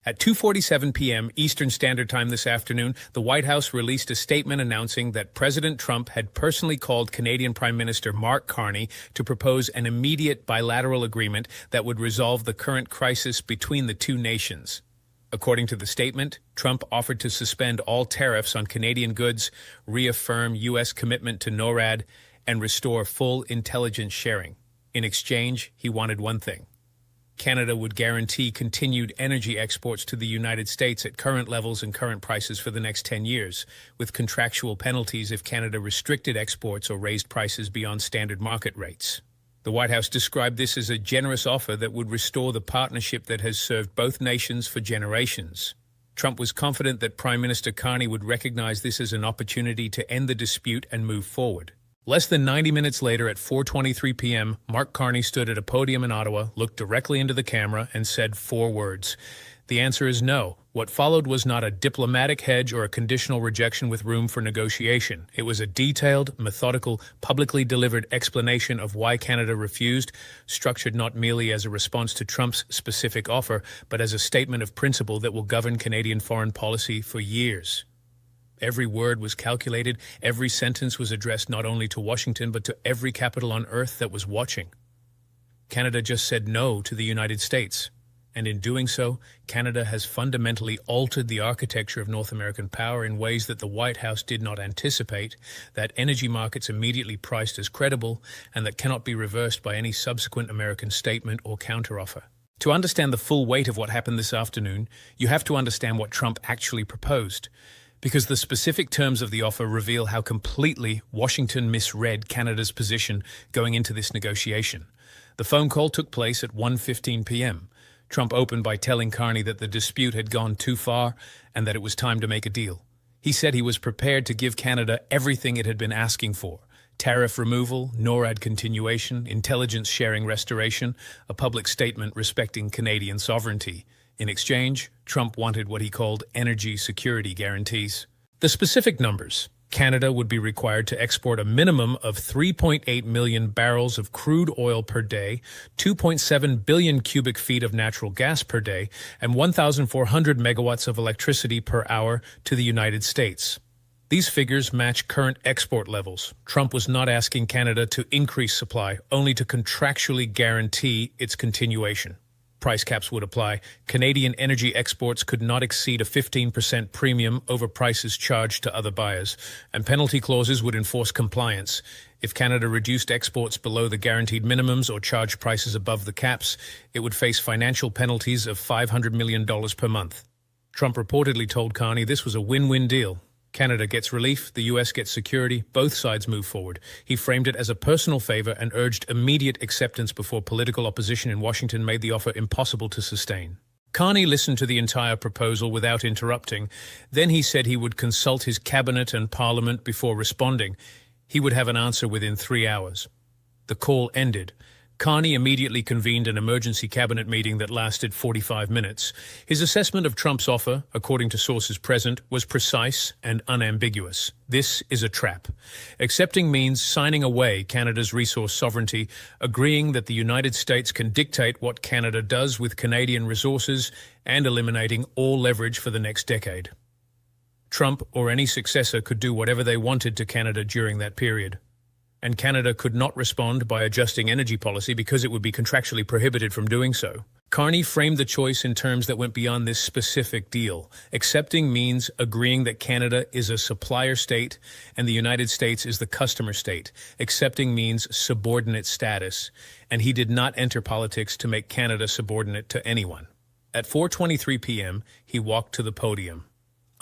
At 2:47 p.m. Eastern Standard Time this afternoon, the White House released a statement announcing that President Trump had personally called Canadian Prime Minister Mark Carney to propose an immediate bilateral agreement that would resolve the current crisis between the two nations. According to the statement, Trump offered to suspend all tariffs on Canadian goods, reaffirm U.S. commitment to NORAD, and restore full intelligence sharing. In exchange, he wanted one thing. Canada would guarantee continued energy exports to the United States at current levels and current prices for the next 10 years, with contractual penalties if Canada restricted exports or raised prices beyond standard market rates. The White House described this as a generous offer that would restore the partnership that has served both nations for generations. Trump was confident that Prime Minister Carney would recognize this as an opportunity to end the dispute and move forward. Less than 90 minutes later, at 4:23 p.m., Mark Carney stood at a podium in Ottawa, looked directly into the camera, and said 4 words. The answer is no. What followed was not a diplomatic hedge or a conditional rejection with room for negotiation. It was a detailed, methodical, publicly delivered explanation of why Canada refused, structured not merely as a response to Trump's specific offer, but as a statement of principle that will govern Canadian foreign policy for years. Every word was calculated, every sentence was addressed not only to Washington but to every capital on earth that was watching. Canada just said no to the United States, and in doing so, Canada has fundamentally altered the architecture of North American power in ways that the White House did not anticipate, that energy markets immediately priced as credible, and that cannot be reversed by any subsequent American statement or counteroffer. To understand the full weight of what happened this afternoon, you have to understand what Trump actually proposed, because the specific terms of the offer reveal how completely Washington misread Canada's position going into this negotiation. The phone call took place at 1:15 p.m. Trump opened by telling Carney that the dispute had gone too far and that it was time to make a deal. He said he was prepared to give Canada everything it had been asking for: tariff removal, NORAD continuation, intelligence sharing restoration, a public statement respecting Canadian sovereignty. In exchange, Trump wanted what he called energy security guarantees. The specific numbers: Canada would be required to export a minimum of 3.8 million barrels of crude oil per day, 2.7 billion cubic feet of natural gas per day, and 1,400 megawatts of electricity per hour to the United States. These figures match current export levels. Trump was not asking Canada to increase supply, only to contractually guarantee its continuation. Price caps would apply. Canadian energy exports could not exceed a 15% premium over prices charged to other buyers, and penalty clauses would enforce compliance. If Canada reduced exports below the guaranteed minimums or charged prices above the caps, it would face financial penalties of $500 million per month. Trump reportedly told Carney this was a win-win deal. Canada gets relief, the U.S. gets security, both sides move forward. He framed it as a personal favor and urged immediate acceptance before political opposition in Washington made the offer impossible to sustain. Carney listened to the entire proposal without interrupting. Then he said he would consult his cabinet and parliament before responding. He would have an answer within 3 hours. The call ended. Carney immediately convened an emergency cabinet meeting that lasted 45 minutes. His assessment of Trump's offer, according to sources present, was precise and unambiguous. This is a trap. Accepting means signing away Canada's resource sovereignty, agreeing that the United States can dictate what Canada does with Canadian resources, and eliminating all leverage for the next decade. Trump or any successor could do whatever they wanted to Canada during that period. And Canada could not respond by adjusting energy policy because it would be contractually prohibited from doing so. Carney framed the choice in terms that went beyond this specific deal. Accepting means agreeing that Canada is a supplier state and the United States is the customer state. Accepting means subordinate status, and he did not enter politics to make Canada subordinate to anyone. At 4:23 p.m., he walked to the podium.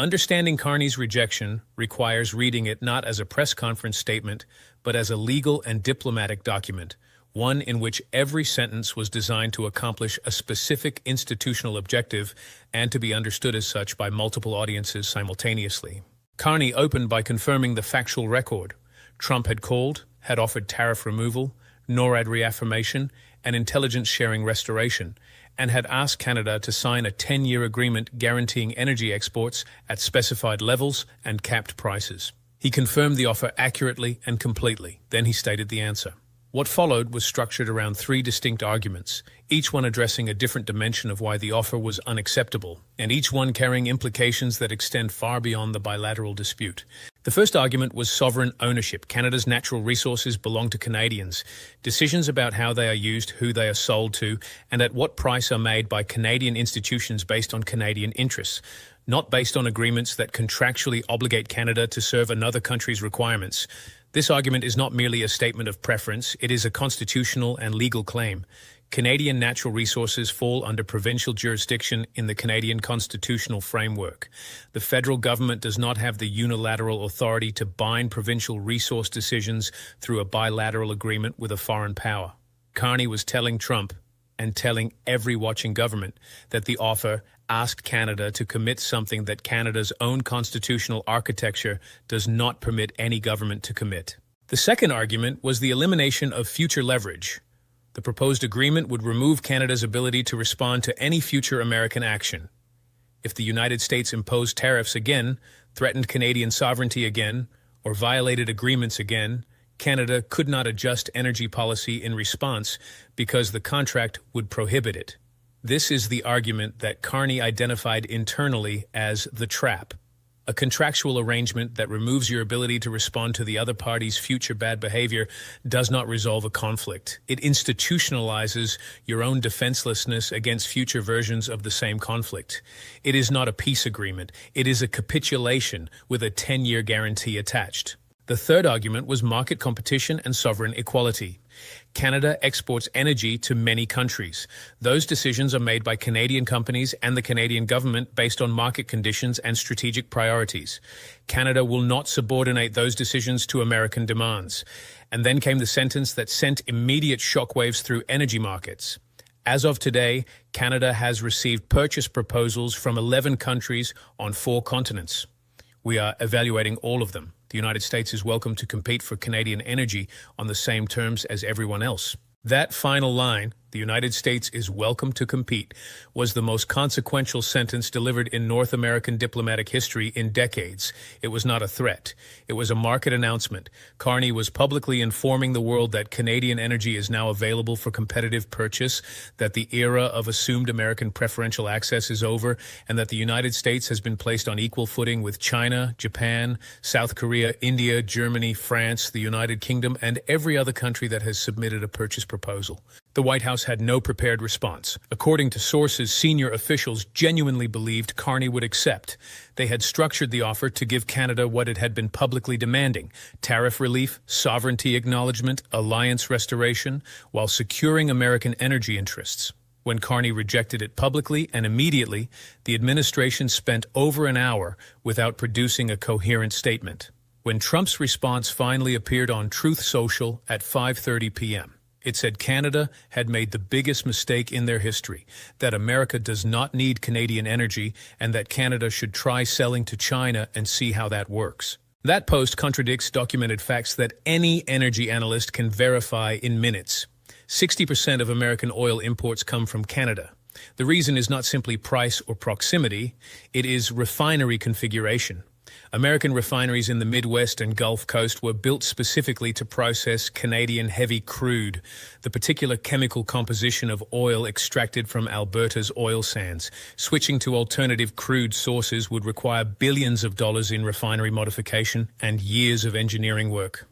Understanding Carney's rejection requires reading it not as a press conference statement, but as a legal and diplomatic document, one in which every sentence was designed to accomplish a specific institutional objective and to be understood as such by multiple audiences simultaneously. Carney opened by confirming the factual record. Trump had called, had offered tariff removal, NORAD reaffirmation, and intelligence sharing restoration, and had asked Canada to sign a 10-year agreement guaranteeing energy exports at specified levels and capped prices. He confirmed the offer accurately and completely. Then he stated the answer. What followed was structured around three distinct arguments, each one addressing a different dimension of why the offer was unacceptable, and each one carrying implications that extend far beyond the bilateral dispute. The first argument was sovereign ownership. Canada's natural resources belong to Canadians. Decisions about how they are used, who they are sold to, and at what price are made by Canadian institutions based on Canadian interests, not based on agreements that contractually obligate Canada to serve another country's requirements. This argument is not merely a statement of preference, it is a constitutional and legal claim. Canadian natural resources fall under provincial jurisdiction in the Canadian constitutional framework. The federal government does not have the unilateral authority to bind provincial resource decisions through a bilateral agreement with a foreign power. Carney was telling Trump, and telling every watching government, that the offer asked Canada to commit something that Canada's own constitutional architecture does not permit any government to commit. The second argument was the elimination of future leverage. The proposed agreement would remove Canada's ability to respond to any future American action. If the United States imposed tariffs again, threatened Canadian sovereignty again, or violated agreements again, Canada could not adjust energy policy in response because the contract would prohibit it. This is the argument that Carney identified internally as the trap, a contractual arrangement that removes your ability to respond to the other party's future bad behavior does not resolve a conflict. It institutionalizes your own defenselessness against future versions of the same conflict. It is not a peace agreement. It is a capitulation with a 10-year guarantee attached. The third argument was market competition and sovereign equality. Canada exports energy to many countries. Those decisions are made by Canadian companies and the Canadian government based on market conditions and strategic priorities. Canada will not subordinate those decisions to American demands. And then came the sentence that sent immediate shockwaves through energy markets. As of today, Canada has received purchase proposals from 11 countries on 4 continents. We are evaluating all of them. The United States is welcome to compete for Canadian energy on the same terms as everyone else. That final line, the United States is welcome to compete, was the most consequential sentence delivered in North American diplomatic history in decades. It was not a threat. It was a market announcement. Carney was publicly informing the world that Canadian energy is now available for competitive purchase, that the era of assumed American preferential access is over, and that the United States has been placed on equal footing with China, Japan, South Korea, India, Germany, France, the United Kingdom, and every other country that has submitted a purchase proposal. The White House had no prepared response. According to sources, senior officials genuinely believed Carney would accept. They had structured the offer to give Canada what it had been publicly demanding: tariff relief, sovereignty acknowledgement, alliance restoration, while securing American energy interests. When Carney rejected it publicly and immediately, the administration spent over an hour without producing a coherent statement. When Trump's response finally appeared on Truth Social at 5:30 p.m., it said Canada had made the biggest mistake in their history, that America does not need Canadian energy, and that Canada should try selling to China and see how that works. That post contradicts documented facts that any energy analyst can verify in minutes. 60% of American oil imports come from Canada. The reason is not simply price or proximity, it is refinery configuration. American refineries in the Midwest and Gulf Coast were built specifically to process Canadian heavy crude, the particular chemical composition of oil extracted from Alberta's oil sands. Switching to alternative crude sources would require billions of dollars in refinery modification and years of engineering work.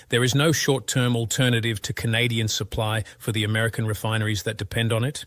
There is no short-term alternative to Canadian supply for the American refineries that depend on it.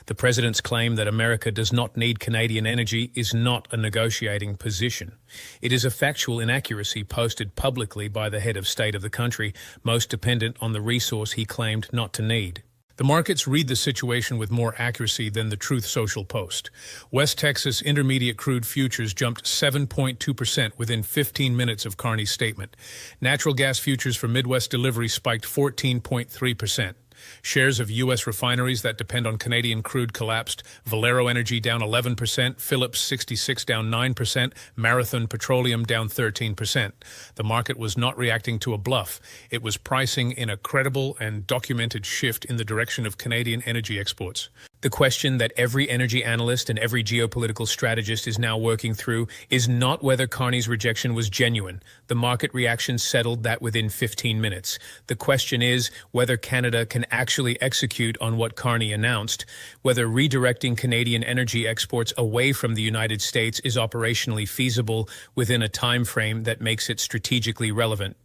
The president's claim that America does not need Canadian energy is not a negotiating position. It is a factual inaccuracy posted publicly by the head of state of the country, most dependent on the resource he claimed not to need. The markets read the situation with more accuracy than the Truth Social post. West Texas Intermediate crude futures jumped 7.2% within 15 minutes of Carney's statement. Natural gas futures for Midwest delivery spiked 14.3%. Shares of U.S. refineries that depend on Canadian crude collapsed. Valero Energy down 11%, Phillips 66 down 9%, Marathon Petroleum down 13%. The market was not reacting to a bluff. It was pricing in a credible and documented shift in the direction of Canadian energy exports. The question that every energy analyst and every geopolitical strategist is now working through is not whether Carney's rejection was genuine. The market reaction settled that within 15 minutes. The question is whether Canada can actually execute on what Carney announced, whether redirecting Canadian energy exports away from the United States is operationally feasible within a time frame that makes it strategically relevant.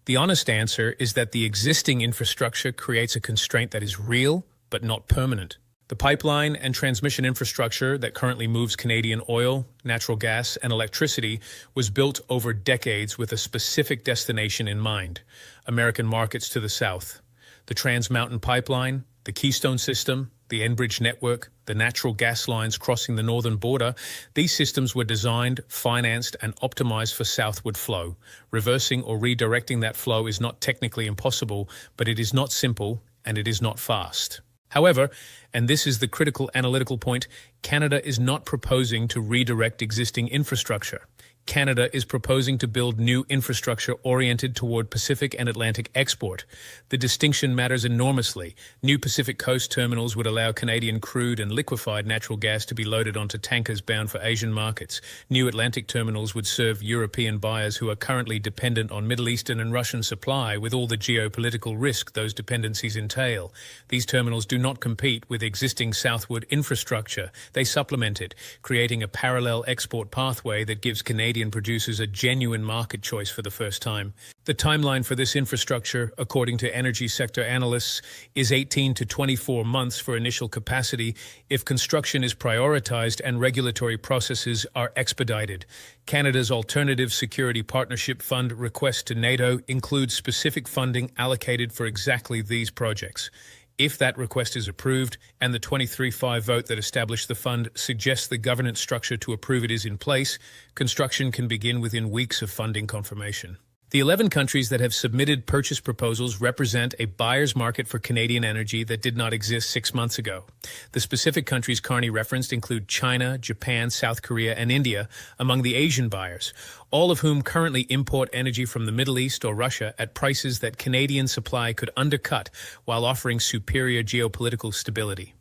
The honest answer is that the existing infrastructure creates a constraint that is real but not permanent. The pipeline and transmission infrastructure that currently moves Canadian oil, natural gas, and electricity was built over decades with a specific destination in mind: American markets to the south. The Trans Mountain Pipeline, the Keystone System, the Enbridge network, the natural gas lines crossing the northern border, these systems were designed, financed, and optimized for southward flow. Reversing or redirecting that flow is not technically impossible, but it is not simple and it is not fast. However, and this is the critical analytical point, Canada is not proposing to redirect existing infrastructure. Canada is proposing to build new infrastructure oriented toward Pacific and Atlantic export. The distinction matters enormously. New Pacific Coast terminals would allow Canadian crude and liquefied natural gas to be loaded onto tankers bound for Asian markets. New Atlantic terminals would serve European buyers who are currently dependent on Middle Eastern and Russian supply, with all the geopolitical risk those dependencies entail. These terminals do not compete with existing southward infrastructure. They supplement it, creating a parallel export pathway that gives Canadian producers a genuine market choice for the first time. The timeline for this infrastructure, according to energy sector analysts, is 18 to 24 months for initial capacity if construction is prioritized and regulatory processes are expedited. Canada's Alternative Security Partnership Fund request to NATO includes specific funding allocated for exactly these projects. If that request is approved, and the 23-5 vote that established the fund suggests the governance structure to approve it is in place, construction can begin within weeks of funding confirmation. The 11 countries that have submitted purchase proposals represent a buyer's market for Canadian energy that did not exist 6 months ago. The specific countries Carney referenced include China, Japan, South Korea, and India among the Asian buyers, all of whom currently import energy from the Middle East or Russia at prices that Canadian supply could undercut while offering superior geopolitical stability.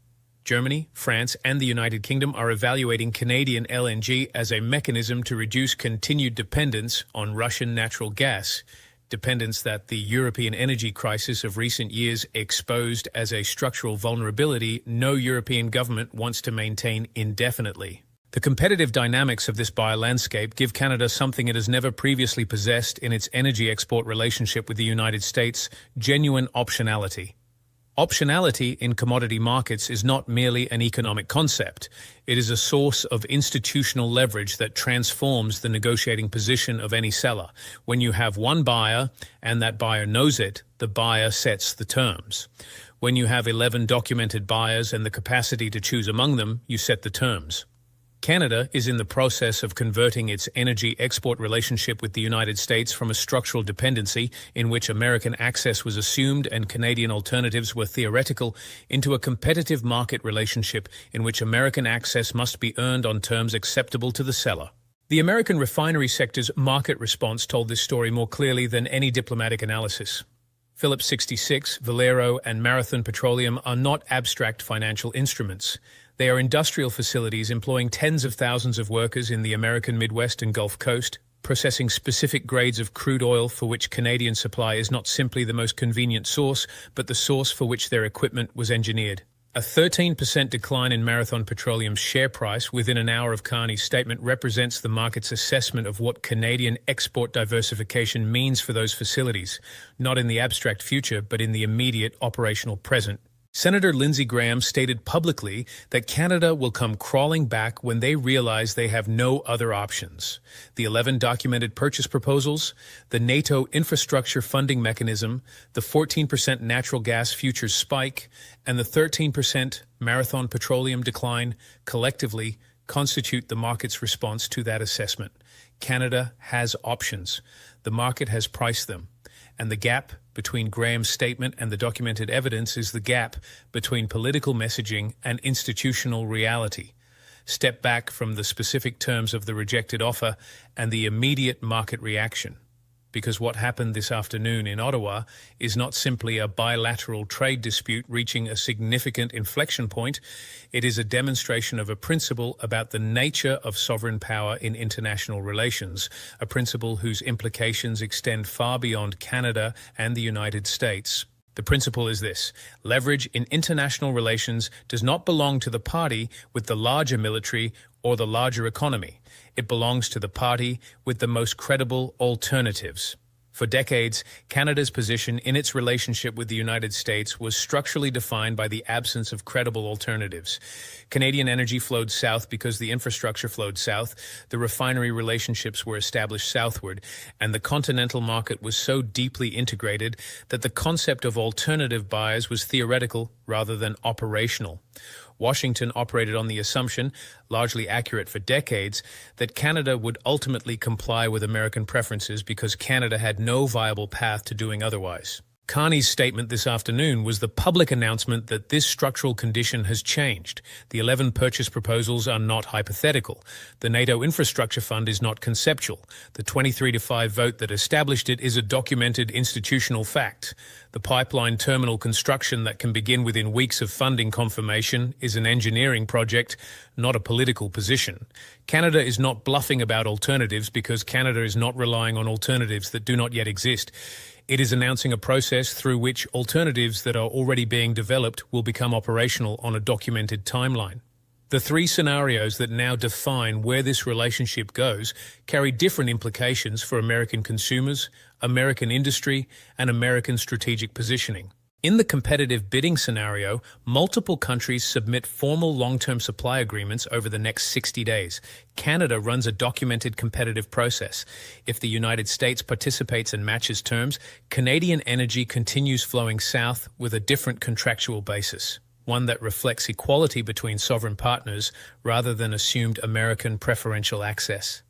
Germany, France, and the United Kingdom are evaluating Canadian LNG as a mechanism to reduce continued dependence on Russian natural gas, dependence that the European energy crisis of recent years exposed as a structural vulnerability no European government wants to maintain indefinitely. The competitive dynamics of this biolandscape give Canada something it has never previously possessed in its energy export relationship with the United States: genuine optionality. Optionality in commodity markets is not merely an economic concept. It is a source of institutional leverage that transforms the negotiating position of any seller. When you have one buyer, and that buyer knows it, the buyer sets the terms. When you have 11 documented buyers and the capacity to choose among them, you set the terms. Canada is in the process of converting its energy export relationship with the United States from a structural dependency in which American access was assumed and Canadian alternatives were theoretical into a competitive market relationship in which American access must be earned on terms acceptable to the seller. The American refinery sector's market response told this story more clearly than any diplomatic analysis. Phillips 66, Valero, and Marathon Petroleum are not abstract financial instruments. They are industrial facilities employing tens of thousands of workers in the American Midwest and Gulf Coast, processing specific grades of crude oil for which Canadian supply is not simply the most convenient source, but the source for which their equipment was engineered. A 13% decline in Marathon Petroleum's share price within an hour of Carney's statement represents the market's assessment of what Canadian export diversification means for those facilities, not in the abstract future, but in the immediate operational present. Senator Lindsey Graham stated publicly that Canada will come crawling back when they realize they have no other options. The 11 documented purchase proposals, the NATO infrastructure funding mechanism, the 14% natural gas futures spike, and the 13% Marathon Petroleum decline collectively constitute the market's response to that assessment. Canada has options. The market has priced them. And the gap between Graham's statement and the documented evidence is the gap between political messaging and institutional reality. Step back from the specific terms of the rejected offer and the immediate market reaction. because what happened this afternoon in Ottawa is not simply a bilateral trade dispute reaching a significant inflection point. It is a demonstration of a principle about the nature of sovereign power in international relations, a principle whose implications extend far beyond Canada and the United States. The principle is this: leverage in international relations does not belong to the party with the larger military or the larger economy. It belongs to the party with the most credible alternatives. For decades, Canada's position in its relationship with the United States was structurally defined by the absence of credible alternatives. Canadian energy flowed south because the infrastructure flowed south, the refinery relationships were established southward, and the continental market was so deeply integrated that the concept of alternative buyers was theoretical rather than operational. Washington operated on the assumption, largely accurate for decades, that Canada would ultimately comply with American preferences because Canada had no viable path to doing otherwise. Carney's statement this afternoon was the public announcement that this structural condition has changed. The 11 purchase proposals are not hypothetical. The NATO Infrastructure Fund is not conceptual. The 23-5 vote that established it is a documented institutional fact. The pipeline terminal construction that can begin within weeks of funding confirmation is an engineering project, not a political position. Canada is not bluffing about alternatives because Canada is not relying on alternatives that do not yet exist. It is announcing a process through which alternatives that are already being developed will become operational on a documented timeline. The three scenarios that now define where this relationship goes carry different implications for American consumers, American industry, and American strategic positioning. In the competitive bidding scenario, multiple countries submit formal long-term supply agreements over the next 60 days. Canada runs a documented competitive process. If the United States participates and matches terms, Canadian energy continues flowing south with a different contractual basis, one that reflects equality between sovereign partners rather than assumed American preferential access.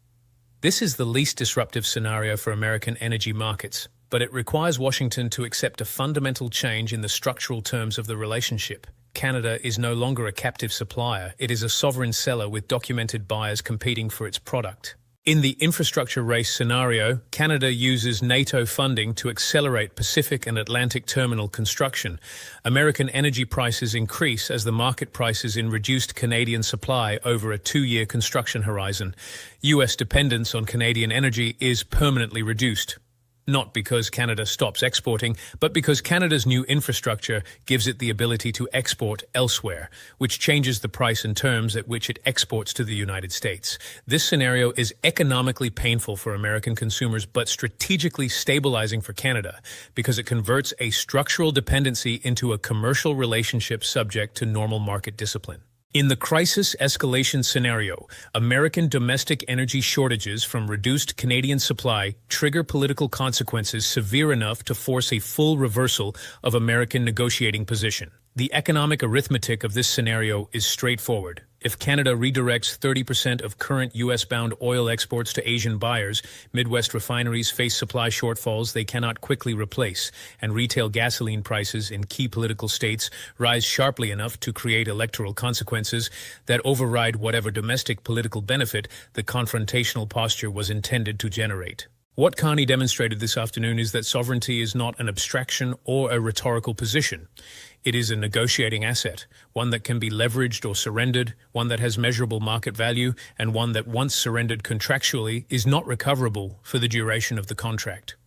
This is the least disruptive scenario for American energy markets, but it requires Washington to accept a fundamental change in the structural terms of the relationship. Canada is no longer a captive supplier. It is a sovereign seller with documented buyers competing for its product. In the infrastructure race scenario, Canada uses NATO funding to accelerate Pacific and Atlantic terminal construction. American energy prices increase as the market prices in reduced Canadian supply over a 2-year construction horizon. U.S. dependence on Canadian energy is permanently reduced. Not because Canada stops exporting, but because Canada's new infrastructure gives it the ability to export elsewhere, which changes the price and terms at which it exports to the United States. This scenario is economically painful for American consumers, but strategically stabilizing for Canada, because it converts a structural dependency into a commercial relationship subject to normal market discipline. In the crisis escalation scenario, American domestic energy shortages from reduced Canadian supply trigger political consequences severe enough to force a full reversal of American negotiating position. The economic arithmetic of this scenario is straightforward. If Canada redirects 30% of current U.S.-bound oil exports to Asian buyers, Midwest refineries face supply shortfalls they cannot quickly replace, and retail gasoline prices in key political states rise sharply enough to create electoral consequences that override whatever domestic political benefit the confrontational posture was intended to generate. What Carney demonstrated this afternoon is that sovereignty is not an abstraction or a rhetorical position. It is a negotiating asset, one that can be leveraged or surrendered, one that has measurable market value, and one that once surrendered contractually is not recoverable for the duration of the contract.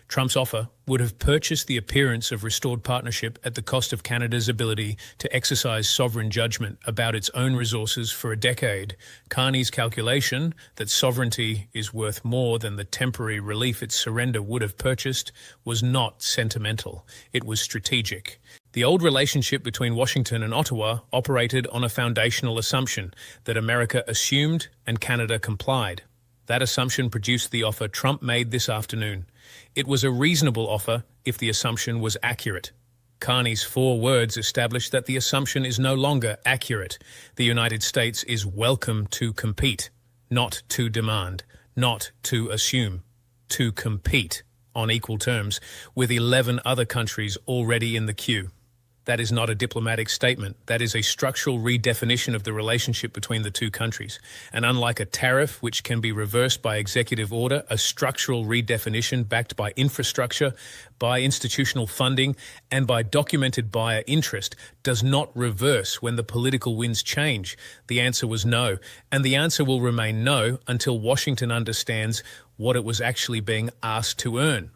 Trump's offer would have purchased the appearance of restored partnership at the cost of Canada's ability to exercise sovereign judgment about its own resources for a decade. Carney's calculation that sovereignty is worth more than the temporary relief its surrender would have purchased was not sentimental. It was strategic. The old relationship between Washington and Ottawa operated on a foundational assumption that America assumed and Canada complied. That assumption produced the offer Trump made this afternoon. It was a reasonable offer if the assumption was accurate. Carney's 4 words established that the assumption is no longer accurate. The United States is welcome to compete, not to demand, not to assume, to compete on equal terms with 11 other countries already in the queue. That is not a diplomatic statement. That is a structural redefinition of the relationship between the two countries. And unlike a tariff, which can be reversed by executive order, a structural redefinition backed by infrastructure, by institutional funding, and by documented buyer interest does not reverse when the political winds change. The answer was no. And the answer will remain no until Washington understands what it was actually being asked to earn.